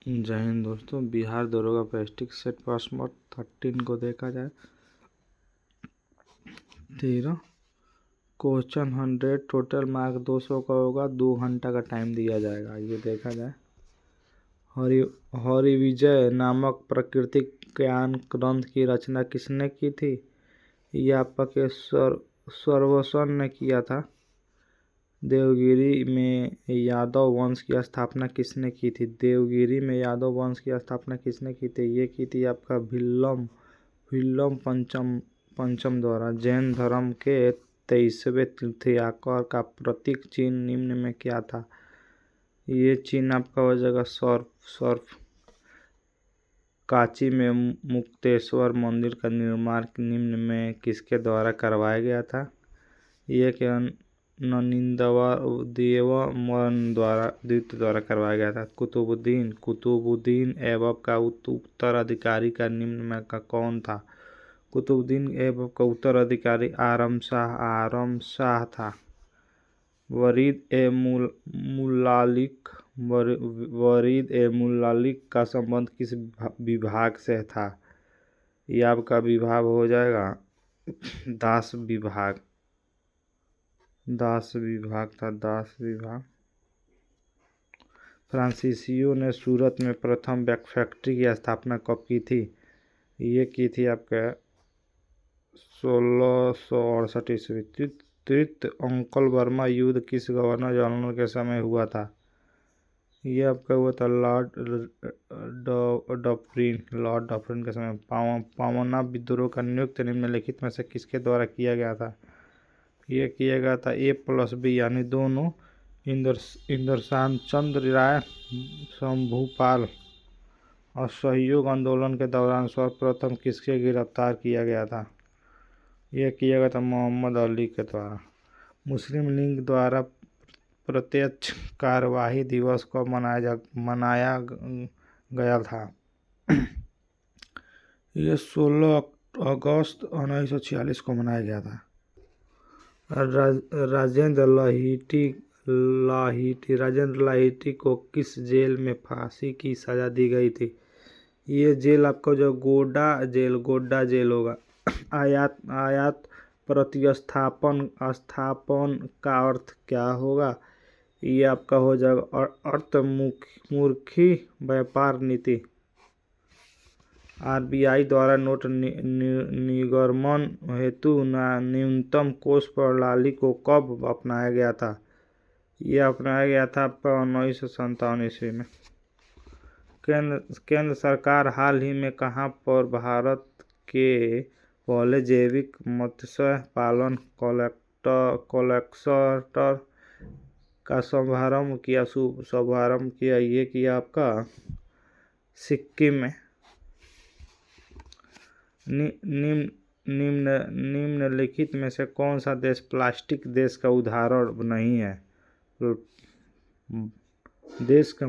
जय हिंद दोस्तों। बिहार दरोगा प्रेस्टिक सेट प्रश्न 13 को देखा जाए। 13 क्वेश्चन 100 टोटल मार्क 200 का होगा। 2 घंटा का टाइम दिया जाएगा। ये देखा जाए। हरिविजय नामक प्राकृतिक ज्ञान ग्रंथ की रचना किसने की थी? ये आपका के सर्वसन ने किया था। देवगिरी में यादव वंश की स्थापना किसने की थी? देवगिरी में यादव वंश की स्थापना किसने की थी? ये की थी आपका भिल्लम पंचम द्वारा। जैन धर्म के 23वें तीर्थंकर का प्रतीक चिन्ह निम्न में क्या था? ये चिन्ह आपका हो जाएगा सर्प। कांची में मुक्तेश्वर मंदिर का निर्माण निम्न में किसके द्वारा करवाया गया था? ये क्या ननिंददेवन द्वितीय द्वारा करवाया गया था। कुतुबुद्दीन ऐबक का उत्तराधिकारी का निम्न में का कौन था? कुतुबुद्दीन ऐबक का उत्तराधिकारी आरम शाह था। वरीद ए मुल्लालिक का संबंध किस विभाग से था? ये आपका विभाग हो जाएगा दास विभाग था। फ्रांसीसियो ने सूरत में प्रथम फैक्ट्री की स्थापना कब की थी? ये की थी आपका 1668 ईस्वी। तृतीय अंकल वर्मा युद्ध किस गवर्नर जनरल के समय हुआ था? ये आपका हुआ था लॉर्ड डफरिन के समय। पावना विद्रोह का नियुक्त निम्नलिखित में से किसके द्वारा किया गया था? ये किया गया था A+B यानी दोनों इंद्रशान चंद्र राय शंभुपाल। असहयोग आंदोलन के दौरान सर्वप्रथम किसके गिरफ्तार किया गया था? यह किया गया था मोहम्मद अली के द्वारा। मुस्लिम लीग द्वारा प्रत्यक्ष कार्यवाही दिवस को मनाया गया था। यह 16 अगस्त 1946 को मनाया गया था। राजेंद्र लाहिटी को किस जेल में फांसी की सजा दी गई थी? ये जेल आपका जो गोड्डा जेल होगा। आयात प्रतिस्थापन का अर्थ क्या होगा? ये आपका हो जाएगा अर्थमुखी व्यापार नीति। RBI द्वारा नोट निगमन हेतु न्यूनतम कोष प्रणाली को कब अपनाया गया था? यह अपनाया गया था आपका 1957 ईस्वी में। केंद्र सरकार हाल ही में कहां पर भारत के पहले जैविक मत्स्य पालन क्लस्टर का शुभारंभ किया? ये किया आपका सिक्किम में। निम्नलिखित में से कौन सा देश प्लास्टिक देश का उदाहरण नहीं है? देश का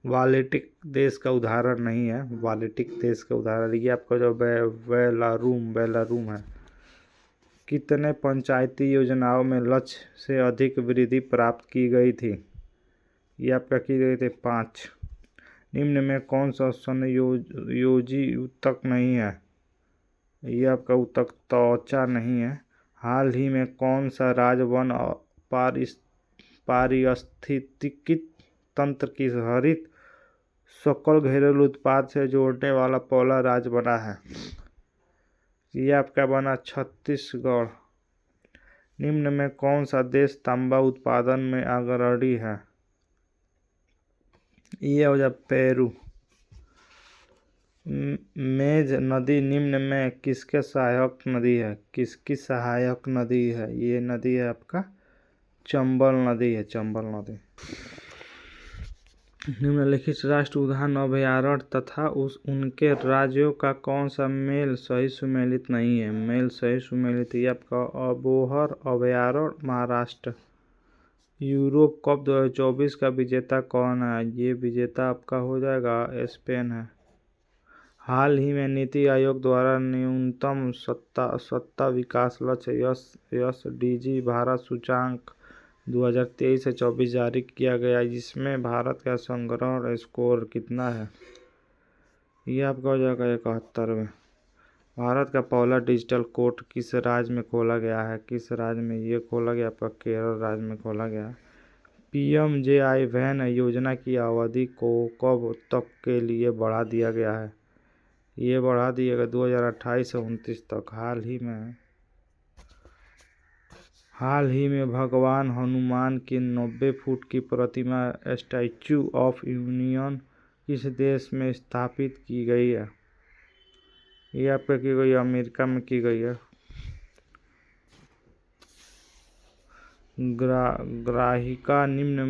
बाल्टिक देश का उदाहरण नहीं है। बाल्टिक देश का उदाहरण ये आपका जो बेलारूम है। कितने पंचायती योजनाओं में लक्ष्य से अधिक वृद्धि प्राप्त की गई थी? ये आपका की गई थी 5। निम्न में कौन सा संयोजी ऊतक नहीं है? ये आपका ऊतक त्वचा नहीं है। हाल ही में कौन सा राज्य वन पारिस्थितिकी तंत्र की हरित सकल घरेलू उत्पाद से जोड़ने वाला पहला राज्य बना है? ये आपका बना छत्तीसगढ़। निम्न में कौन सा देश तांबा उत्पादन में अग्रणी है? ये हो जाए पेरू। मेज नदी निम्न में किसकी सहायक नदी है? ये नदी है आपका चंबल नदी है। निम्नलिखित राष्ट्रीय उद्यान अभयारण्य तथा उनके राज्यों का कौन सा मेल सही सुमेलित नहीं है? मेल सही सुमेलित ये आपका अबोहर अभयारण्य महाराष्ट्र। यूरोप कप 2024 का विजेता कौन है? ये विजेता आपका हो जाएगा स्पेन है। हाल ही में नीति आयोग द्वारा न्यूनतम सत्ता विकास लक्ष्य SDG भारत सूचांक 2023 से 24 जारी किया गया, जिसमें भारत का संग्रहण स्कोर कितना है? ये आपका हो जाएगा 71 में। भारत का पहला डिजिटल कोर्ट किस राज्य में खोला गया है? किस राज्य में ये खोला गया? आपका केरल राज्य में खोला गया। PMJI वैन योजना की अवधि को कब तक के लिए बढ़ा दिया गया है? ये बढ़ा दिया गया 2028 से 29 तक। हाल ही में भगवान हनुमान की 90 फुट की प्रतिमा स्टैच्यू ऑफ यूनियन किस देश में स्थापित की गई है? ये आपका की गई अमेरिका में की गई है। ग्राहिका निम्न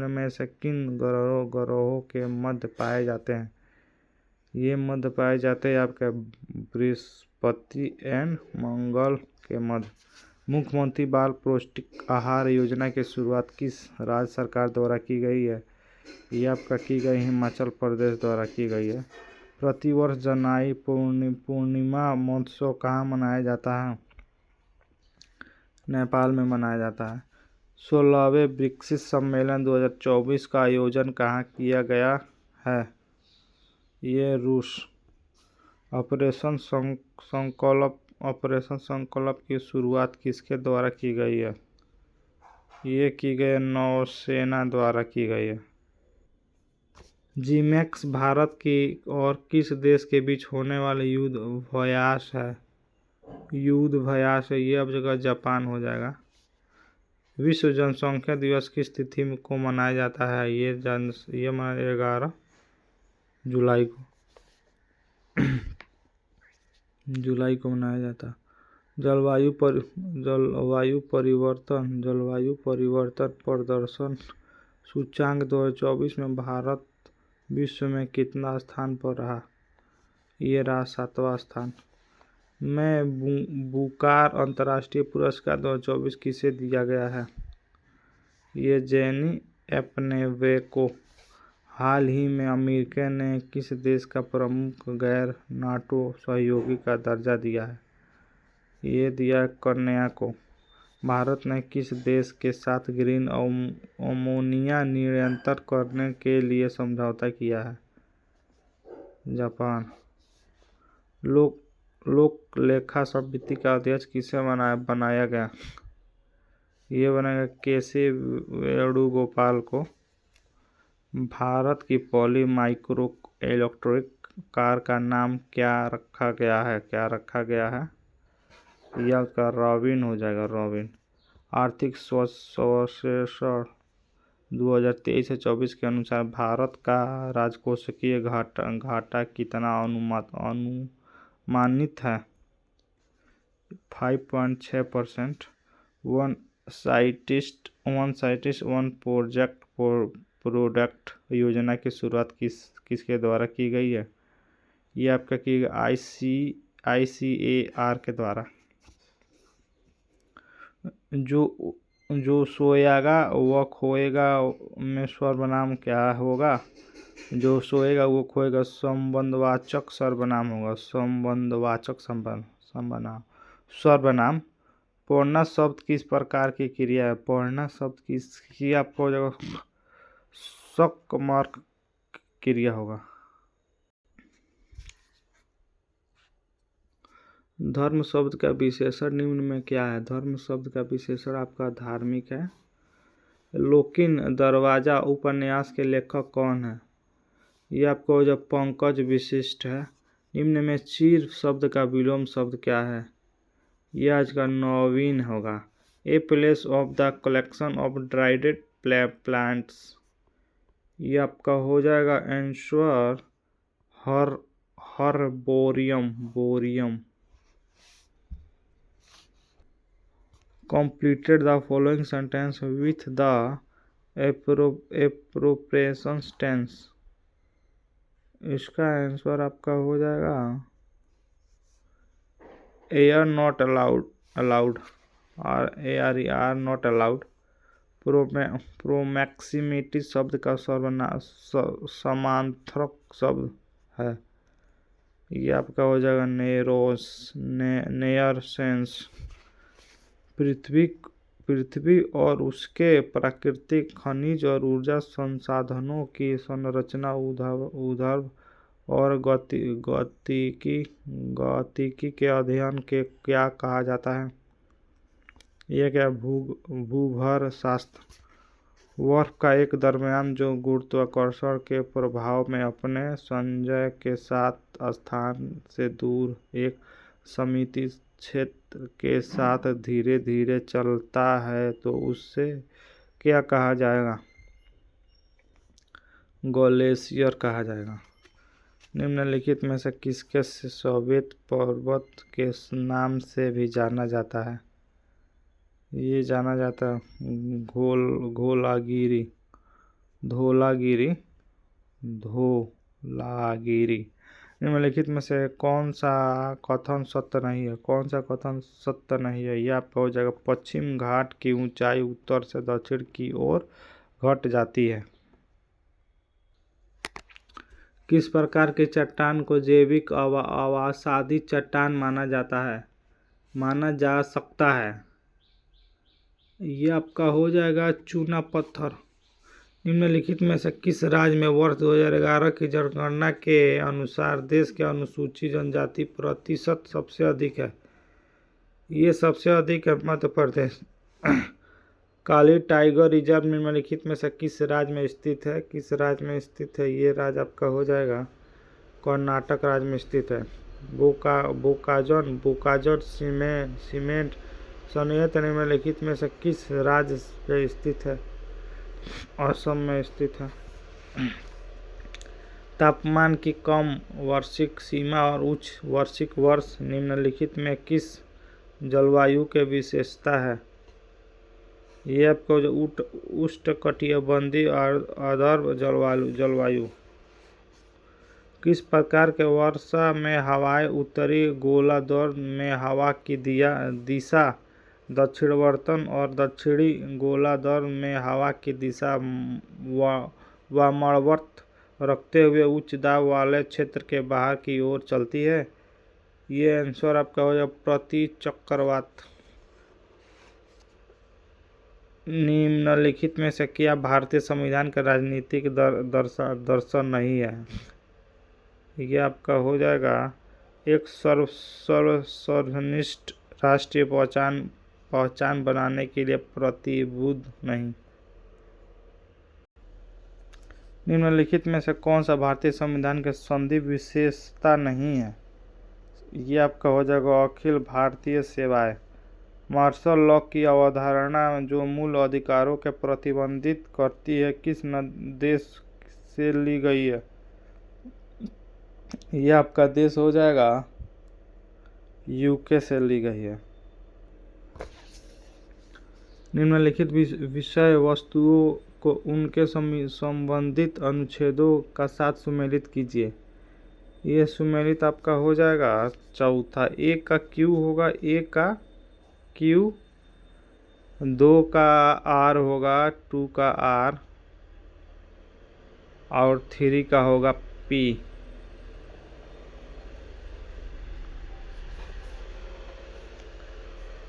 में से किन ग्रहों के मध्य पाए जाते हैं? ये मध्य पाए जाते हैं आपके बृहस्पति एंड मंगल के मध्य। मुख्यमंत्री बाल पौष्टिक आहार योजना की शुरुआत किस राज्य सरकार द्वारा की गई है? ये आपका की गई हिमाचल प्रदेश द्वारा की गई है। प्रतिवर्ष जनाई पूर्णिमा महोत्सव कहाँ मनाया जाता है? नेपाल में मनाया जाता है। 16वें ब्रिक्स सम्मेलन 2024 का आयोजन कहाँ किया गया है? ये रूस। ऑपरेशन संकल्प की शुरुआत किसके द्वारा की गई है? ये की गई नौसेना द्वारा की गई है। जीमैक्स भारत की और किस देश के बीच होने वाले युद्धाभ्यास है? ये अब जगह जापान हो जाएगा। विश्व जनसंख्या दिवस किस तिथि को मनाया जाता है? ये मनाया 11 जुलाई को मनाया जाता है। जलवायु परिवर्तन प्रदर्शन सूचकांक 2024 में भारत विश्व में कितना स्थान पर रहा? ये रहा 7वां स्थान। बुकार अंतर्राष्ट्रीय पुरस्कार 2024 किसे दिया गया है? ये जेनी एपनेवेको। हाल ही में अमेरिका ने किस देश का प्रमुख गैर नाटो सहयोगी का दर्जा दिया है? ये दिया कन्या को। भारत ने किस देश के साथ ग्रीन अमोनिया नियंत्रण करने के लिए समझौता किया है? जापान। लोक लेखा समिति का अध्यक्ष किसे बनाया गया? ये बनाया केसी वेणुगोपाल को। भारत की पहली माइक्रो इलेक्ट्रिक कार का नाम क्या रखा गया है? यह का रॉबिन हो जाएगा, रॉबिन। आर्थिक सर्वेक्षण 2023 से 24 के अनुसार भारत का राजकोषीय घाटा कितना अनुमानित है? 5.6%। वन साइंटिस्ट वन प्रोडक्ट योजना की शुरुआत किसके द्वारा की गई है? ये आपका की ICAR के द्वारा। जो सोएगा वह खोएगा में सर्वनाम क्या होगा? जो सोएगा वो खोएगा संबंधवाचक सर्वनाम होगा। सर्वनाम। पढ़ना शब्द किस प्रकार की क्रिया है? पढ़ना शब्द किसकी आपको जगह सकमार्क क्रिया होगा। धर्म शब्द का विशेषण निम्न में क्या है? धर्म शब्द का विशेषण आपका धार्मिक है। लोकिन दरवाजा उपन्यास के लेखक कौन है? ये आपको जब पंकज विशिष्ट है। निम्न में चीर शब्द का विलोम शब्द क्या है? यह आज का नवीन होगा। A place of the collection of dried plants. ये आपका हो जाएगा answer bohrium. Completed the following sentence with the appropriation tense. इसका आंसर आपका हो जाएगा air not allowed और are not allowed। प्रोमैक्सिमिटी शब्द का समानार्थक शब्द है। ये आपका हो जाएगा नेयर सेंस। पृथ्वी पृथ्वी और उसके प्राकृतिक खनिज और ऊर्जा संसाधनों की संरचना, ऊर्ध्व और गतिकी के अध्ययन के क्या कहा जाता है? यह क्या भूभार शास्त्र। बर्फ का एक दरमियान जो गुरुत्वाकर्षण के प्रभाव में अपने संचय के साथ स्थान से दूर एक सीमित क्षेत्र के साथ धीरे धीरे चलता है तो उससे क्या कहा जाएगा? ग्लेशियर कहा जाएगा। निम्नलिखित में से किसके सोवियत पर्वत के नाम से भी जाना जाता है? ये जाना जाता है धौलागिरी। निम्नलिखित में से कौन सा कथन सत्य नहीं है? कौन सा कथन सत्य नहीं है? यह आपका हो जाएगा पश्चिम घाट की ऊंचाई उत्तर से दक्षिण की ओर घट जाती है। किस प्रकार की चट्टान को जैविक अवसादी चट्टान माना जा सकता है? ये आपका हो जाएगा चूना पत्थर। निम्नलिखित में से किस राज्य में वर्ष 2011 की जनगणना के अनुसार देश के अनुसूचित जनजाति प्रतिशत सबसे अधिक है? ये सबसे अधिक है मध्य प्रदेश। काली टाइगर रिजर्व निम्नलिखित में से किस राज्य में स्थित है? किस राज्य में स्थित है? ये राज्य आपका हो जाएगा कर्नाटक राज्य में स्थित है। बोकाजन सीमेंट संयंत्र निम्नलिखित में से किस राज्य में स्थित है? असम में स्थित है। तापमान की कम वार्षिक सीमा और उच्च वार्षिक वर्ष निम्नलिखित में किस जलवायु के विशेषता है? ये आपको उष्णकटिबंधीय आर्द्र जलवायु। किस प्रकार के वर्षा में हवाएं उत्तरी गोलार्ध में हवा की दिशा दक्षिणावर्त और दक्षिणी गोलार्ध में हवा की दिशा वामावर्त रखते हुए उच्च दाब वाले क्षेत्र के बाहर की ओर चलती है? ये आंसर आपका हो जाएगा प्रति चक्रवात। निम्नलिखित में से क्या भारतीय संविधान का राजनीतिक दर्शन नहीं है? ये आपका हो जाएगा एक सर्वनिष्ठ राष्ट्रीय पहचान बनाने के लिए प्रतिबद्ध नहीं। निम्नलिखित में से कौन सा भारतीय संविधान के संधि विशेषता नहीं है? ये आपका हो जाएगा अखिल भारतीय सेवाएं। मार्शल लॉ की अवधारणा जो मूल अधिकारों के प्रतिबंधित करती है किस देश से ली गई है? ये आपका देश हो जाएगा यूके से ली गई है। निम्नलिखित विषय वस्तुओं को उनके संबंधित अनुच्छेदों का साथ सुमेलित कीजिए। ये सुमेलित आपका हो जाएगा चौथा। एक का क्यू होगा, एक का क्यू, 2 का आर होगा, 2 का आर और 3 का होगा पी।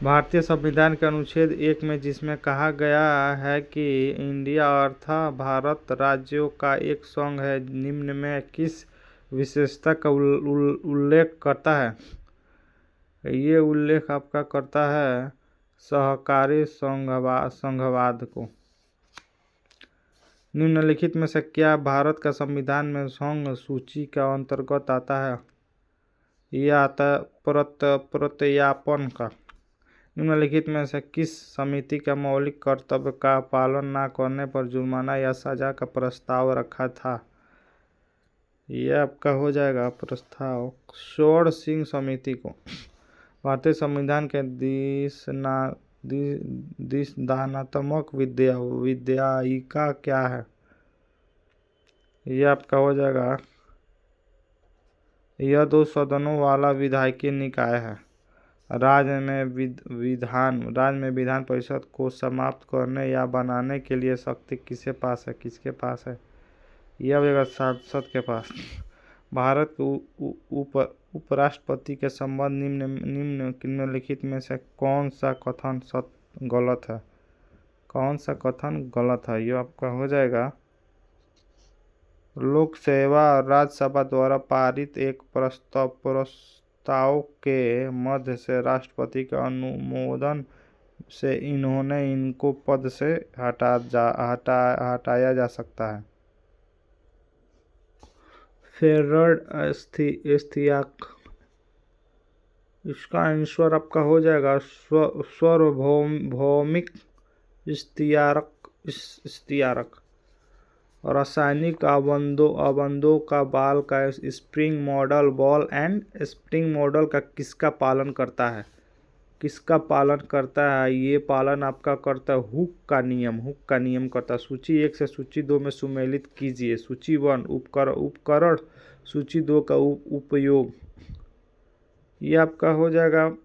भारतीय संविधान के अनुच्छेद 1 में जिसमें कहा गया है कि इंडिया अर्थात भारत राज्यों का एक संघ है, निम्न में किस विशेषता का उल्लेख करता है? ये उल्लेख आपका करता है सहकारी संघवाद को। निम्नलिखित में से क्या भारत का संविधान में संघ सूची का अंतर्गत आता है? यह आता है प्रत्ययापन का। निम्नलिखित में से किस समिति का मौलिक कर्तव्य का पालन न करने पर जुर्माना या सजा का प्रस्ताव रखा था? यह आपका हो जाएगा प्रस्ताव स्वर्ण सिंह समिति को। भारतीय संविधान के दिशानात्मक विधायिका क्या है? यह आपका हो जाएगा यह 2 सदनों वाला विधायिका निकाय है। राज्य में विधान परिषद को समाप्त करने या बनाने के लिए शक्ति किसके पास है? यह होगा सांसद के पास। भारत के उपराष्ट्रपति के संबंध निम्नलिखित में से कौन सा कथन गलत है? कौन सा कथन गलत है? ये आपका हो जाएगा, लोक सेवा राज्यसभा द्वारा पारित एक प्रस्ताव के मध्य से राष्ट्रपति के अनुमोदन से इनको पद से हटाया जा सकता है। फेरड इस्तियाक, इसका आंसर आपका हो जाएगा सार्वभौमिक इस्तियारक। रासायनिक आबंधों का बाल का spring model ball and spring model का किसका पालन करता है? किसका पालन करता है? ये पालन आपका करता है हुक का नियम करता है। सूची 1 से सूची 2 में सुमेलित कीजिए। सूची 1 उपकरण, सूची 2 का उपयोग। ये आपका हो जाएगा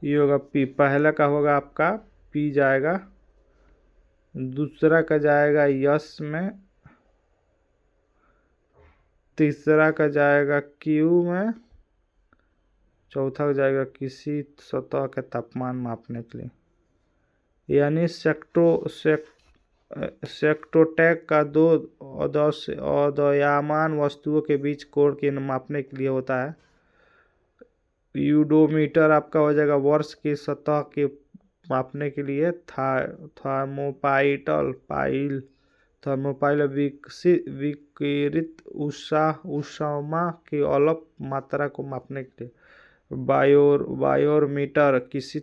ये होगा पी। पहला का होगा आपका पी जाएगा, दूसरा का जाएगा यस में, तीसरा का जाएगा क्यू में, चौथा का जाएगा किसी सतह के तापमान मापने के लिए। यानी सेक्टोटेक का दो अदृश्यमान वस्तुओं के बीच कोण के मापने के लिए होता है। यूडोमीटर आपका हो जाएगा वर्ष की सतह के मापने के लिए। थर्मोपाइल विकिरित ऊष्मा की अल्प मात्रा को मापने के लिए। बायोमीटर किसी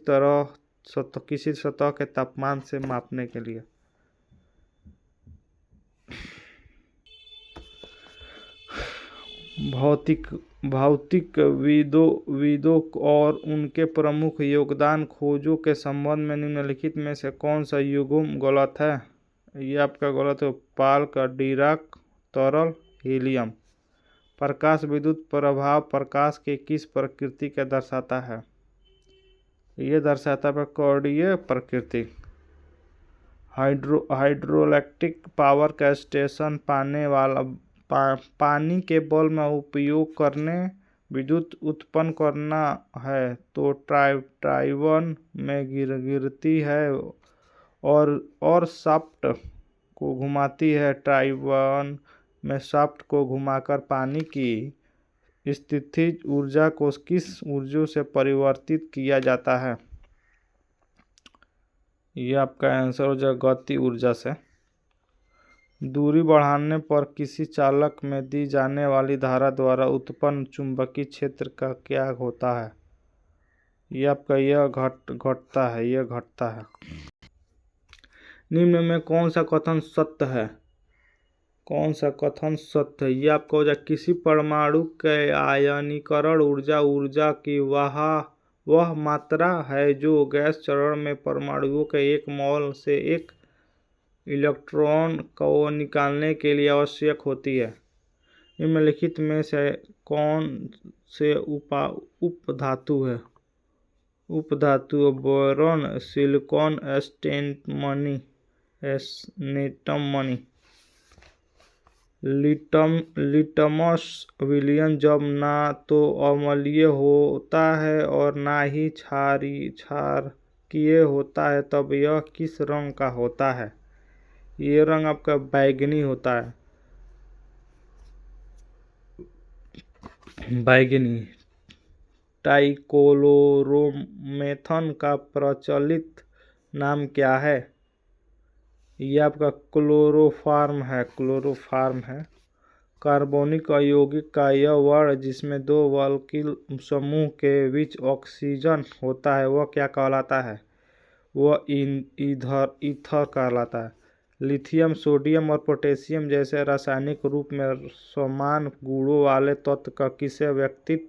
सतह के तापमान से मापने के लिए। भौतिकविदों और उनके प्रमुख योगदान खोजों के संबंध में निम्नलिखित में से कौन सा युग्म गलत है? ये आपका गलत है। पाल का डिराक तरल हीलियम। प्रकाश विद्युत प्रभाव प्रकाश के किस प्रकृति का दर्शाता है? ये दर्शाता है कोणीय प्रकृति। हाइड्रोइलेक्ट्रिक पावर का स्टेशन पानी के बल में उपयोग करने विद्युत उत्पन्न करना है तो टाइवन में गिरती है और शाफ्ट को घुमाती है। टाइवन में शाफ्ट को घुमाकर पानी की स्थितिज ऊर्जा को किस ऊर्जा से परिवर्तित किया जाता है? यह आपका आंसर हो जाएगा गति ऊर्जा से। दूरी बढ़ाने पर किसी चालक में दी जाने वाली धारा द्वारा उत्पन्न चुंबकीय क्षेत्र का क्या होता है? यह आपका घटता है। निम्न में कौन सा कथन सत्य है? ये आपका हो जाए किसी परमाणु के आयनीकरण ऊर्जा की वह मात्रा है जो गैस चरण में परमाणुओं के एक मॉल से एक इलेक्ट्रॉन को निकालने के लिए आवश्यक होती है। निम्नलिखित में से कौन से उपधातु है? उपधातु बोरॉन, सिलिकॉन, एस्टेंटमनी, लिटमस विलयन जब ना तो अम्लीय होता है और ना ही क्षारकीय होता है तब यह किस रंग का होता है? ये रंग आपका बैगनी होता है। टाइक्लोरोमेथन का प्रचलित नाम क्या है? ये आपका क्लोरोफॉर्म है। कार्बनिक यौगिक का यह वर्ण जिसमें दो वल्किल समूह के बीच ऑक्सीजन होता है वह क्या कहलाता है? वह ईथर कहलाता है। लिथियम, सोडियम और पोटेशियम जैसे रासायनिक रूप में समान गुणों वाले तत्व का किसे व्यक्तित्व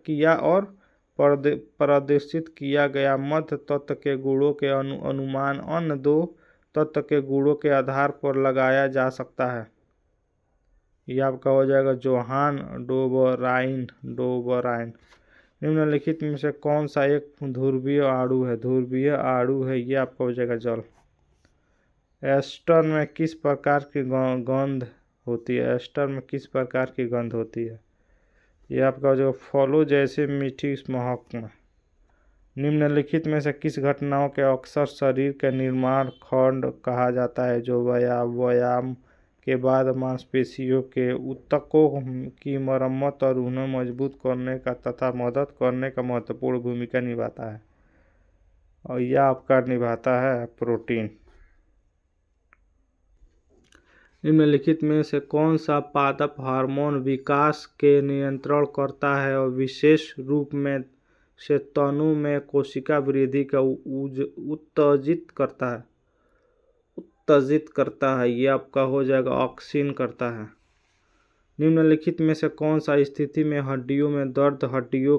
किया और प्रदर्शित किया गया मध्य तत्व के गुणों के अनुमान अन्य दो तत्व के गुणों के आधार पर लगाया जा सकता है? यह आपका हो जाएगा जोहान डोबराइन। निम्नलिखित में से कौन सा एक ध्रुवीय अणु है? ये आपका हो जाएगा जल। एस्टर में किस प्रकार की गंध होती है? एस्टर में किस प्रकार की गंध होती है? ये आपका जो फलों जैसे मीठी महक में। निम्नलिखित में से किस घटनाओं के अक्सर शरीर के निर्माण खंड कहा जाता है जो व्यायाम के बाद मांसपेशियों के ऊतकों की मरम्मत और उन्हें मजबूत करने का तथा मदद करने का महत्वपूर्ण भूमिका निभाता है? और यह आपका निभाता है प्रोटीन। निम्नलिखित में से कौन सा पादप हार्मोन विकास के नियंत्रण करता है और विशेष रूप में से तनु में कोशिका वृद्धि का उत्तेजित करता है? ये आपका हो जाएगा ऑक्सिन करता है। निम्नलिखित में से कौन सा स्थिति में हड्डियों में दर्द हड्डियों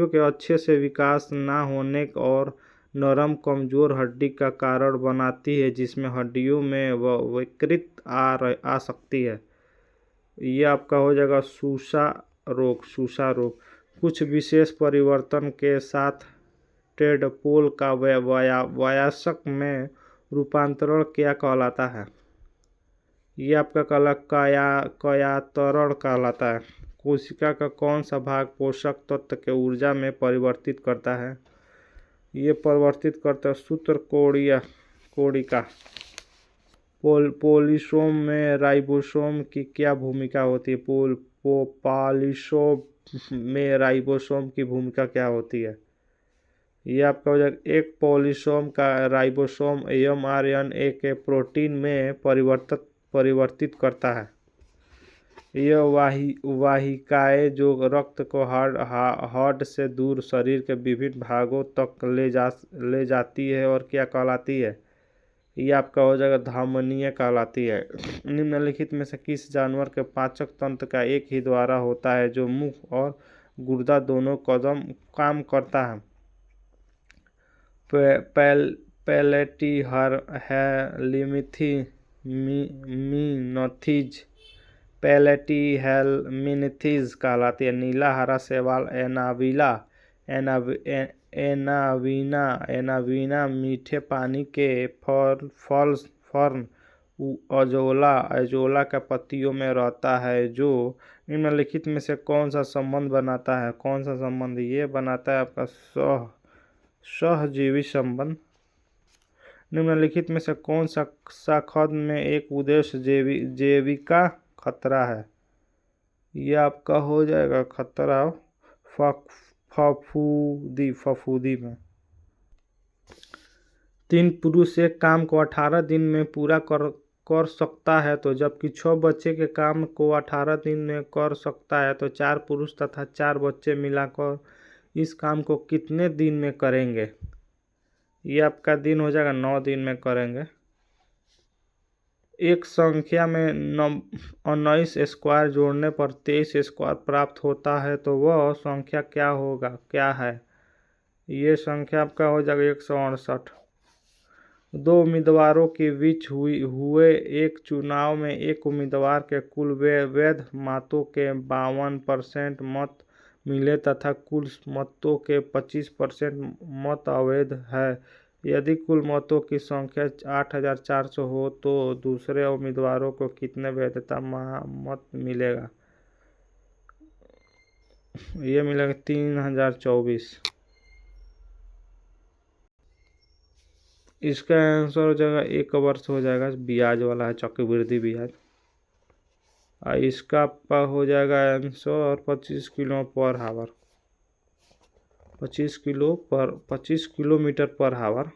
के अच्छे से विकास न होने और नरम कमजोर हड्डी का कारण बनाती है जिसमें हड्डियों में विकृत आ सकती है? ये आपका हो जाएगा सूसा रोग। कुछ विशेष परिवर्तन के साथ टेडपोल का वयस्क में रूपांतरण क्या कहलाता है? ये आपका कयातरण कहलाता है। कोशिका का कौन सा भाग पोषक तत्व के ऊर्जा में परिवर्तित करता है? ये परिवर्तित करता है सूत्रकोणिका। पॉलीसोम में राइबोसोम की क्या भूमिका होती है? पॉलीसोम में राइबोसोम की भूमिका क्या होती है? ये आपका हो जाएगा एक पॉलीसोम का राइबोसोम mRNA के प्रोटीन में परिवर्तित करता है। यह वाहिकाएं जो रक्त को हार्ट से दूर शरीर के विभिन्न भागों तक ले जाती है और क्या कहलाती है? ये आपका हो जाएगा धमनियां कहलाती है। निम्नलिखित में से किस जानवर के पाचक तंत्र का एक ही द्वारा होता है जो मुख और गुर्दा दोनों काम करता है? पैलेटीहेल्मिन्थीज कहलाती है। नीला हरा शैवाल एनावीना मीठे पानी के फर्न अजोला के पत्तियों में रहता है जो निम्नलिखित में से कौन सा संबंध बनाता है? कौन सा संबंध ये बनाता है? आपका सहजीवी संबंध। निम्नलिखित में से कौन सा खंड में एक उद्देश्य जैविका खतरा है? यह आपका हो जाएगा खतरा फफूंदी में। 3 पुरुष एक काम को 18 दिन में पूरा कर सकता है तो जबकि 6 बच्चे के काम को 18 दिन में कर सकता है तो 4 पुरुष तथा 4 बच्चे मिलाकर इस काम को कितने दिन में करेंगे? ये आपका दिन हो जाएगा 9 दिन में करेंगे। एक संख्या में 19 स्क्वायर जोड़ने पर 23 स्क्वायर प्राप्त होता है तो वह संख्या क्या है? ये संख्या आपका हो जाएगा 168। 2 उम्मीदवारों के बीच हुए एक चुनाव में एक उम्मीदवार के कुल वैध मतों के 52% मत मिले तथा कुल मतों के 25% मत अवैध है। यदि कुल मतों की संख्या 8400 हो तो दूसरे उम्मीदवारों को कितने वैधता मत मिलेगा? ये मिलेगा 3024। इसका आंसर हो जाएगा 1 वर्ष हो जाएगा। ब्याज वाला है, चक्रवृद्धि ब्याज। इसका हो जाएगा आंसर 25 किलो पर हावर, 25 किलोमीटर पर हावर।